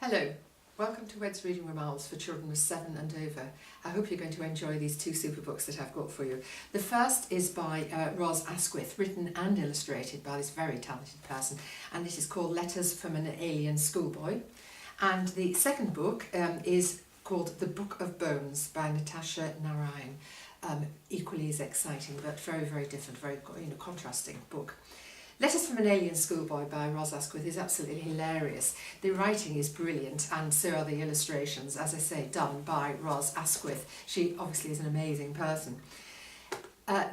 Hello, welcome to Wed's Reading Room Owls for children of 7 and over. I hope you're going to enjoy these two super books that I've got for you. The first is by Ros Asquith, written and illustrated by this very talented person, and this is called Letters from an Alien Schoolboy. And the second book is called The Book of Bones by Natasha Narayan. Equally as exciting, but very, very different, very contrasting book. Letters from an Alien Schoolboy by Ros Asquith is absolutely hilarious. The writing is brilliant and so are the illustrations, as I say, done by Ros Asquith. She obviously is an amazing person.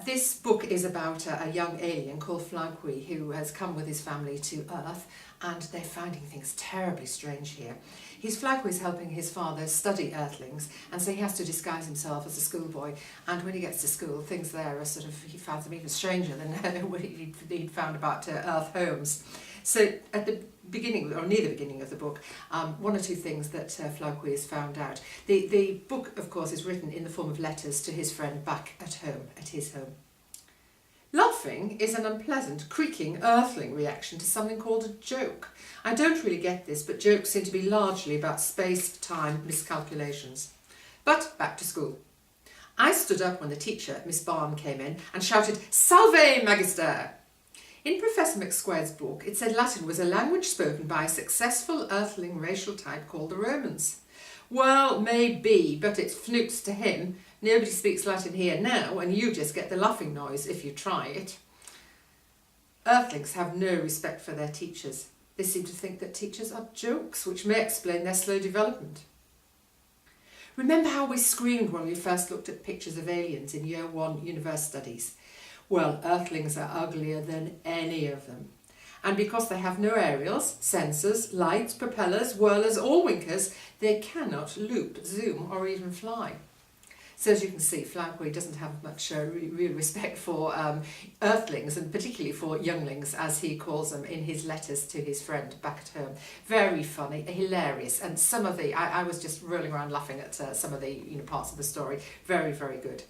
This book is about a young alien called Flauquy who has come with his family to Earth, and they're finding things terribly strange here. Flauquy is helping his father study Earthlings, and so he has to disguise himself as a schoolboy, and when he gets to school things there are he finds them even stranger than what he'd found about Earth homes. So at the beginning, or near the beginning of the book, one or two things that Flauquy has found out. The book, of course, is written in the form of letters to his friend back at home, at his home. Laughing is an unpleasant, creaking Earthling reaction to something called a joke. I don't really get this, but jokes seem to be largely about space-time miscalculations. But back to school. I stood up when the teacher, Miss Barn, came in and shouted, "Salve, Magister!" In Professor McSquare's book, it said Latin was a language spoken by a successful Earthling racial type called the Romans. Well, maybe, but it's fnooks to him. Nobody speaks Latin here now, and you just get the laughing noise if you try it. Earthlings have no respect for their teachers. They seem to think that teachers are jokes, which may explain their slow development. Remember how we screamed when we first looked at pictures of aliens in Year 1 Universe Studies? Well, Earthlings are uglier than any of them. And because they have no aerials, sensors, lights, propellers, whirlers or winkers, they cannot loop, zoom or even fly. So as you can see, Flauquy doesn't have much real respect for Earthlings, and particularly for younglings, as he calls them in his letters to his friend back at home. Very funny, hilarious, and some of the, I was just rolling around laughing at some of the parts of the story. Very, very good.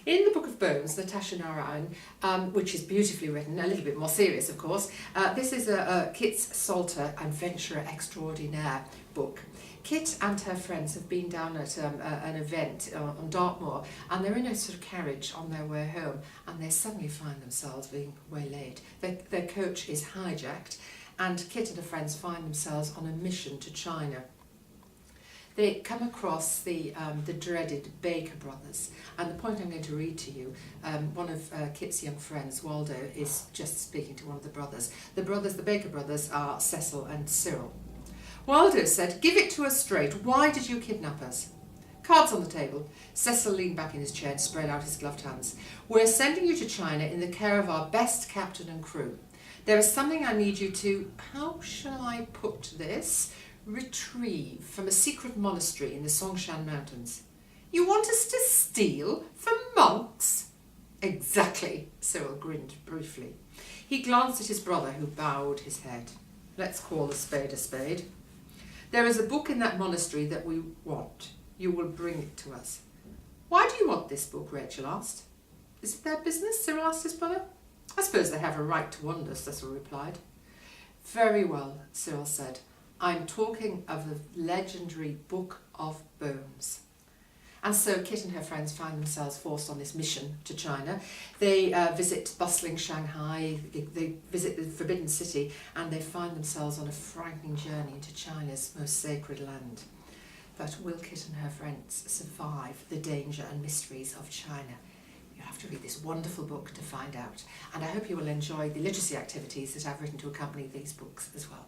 In the Book of Bones, Natasha Narayan, which is beautifully written, a little bit more serious of course, this is a Kit's Salter Adventurer Extraordinaire book. Kit and her friends have been down at an event on Dartmoor, and they're in a sort of carriage on their way home, and they suddenly find themselves being waylaid. Their coach is hijacked, and Kit and her friends find themselves on a mission to China. They come across the dreaded Baker brothers, and the point I'm going to read to you, one of Kit's young friends, Waldo, is just speaking to one of the brothers. The Baker brothers are Cecil and Cyril. Waldo said, "Give it to us straight. Why did you kidnap us?" "Cards on the table." Cecil leaned back in his chair and spread out his gloved hands. "We're sending you to China in the care of our best captain and crew. There is something I need you to, how shall I put this, retrieve from a secret monastery in the Songshan Mountains." "You want us to steal from monks?" "Exactly," Cyril grinned briefly. He glanced at his brother, who bowed his head. "Let's call a spade a spade. There is a book in that monastery that we want. You will bring it to us." "Why do you want this book?" Rachel asked. "Is it their business?" Cyril asked his brother. "I suppose they have a right to wonder," Cecil replied. "Very well," Cyril said. "I'm talking of the legendary Book of Bones." And so Kit and her friends find themselves forced on this mission to China. They visit bustling Shanghai, they visit the Forbidden City, and they find themselves on a frightening journey into China's most sacred land. But will Kit and her friends survive the danger and mysteries of China? You have to read this wonderful book to find out. And I hope you will enjoy the literacy activities that I've written to accompany these books as well.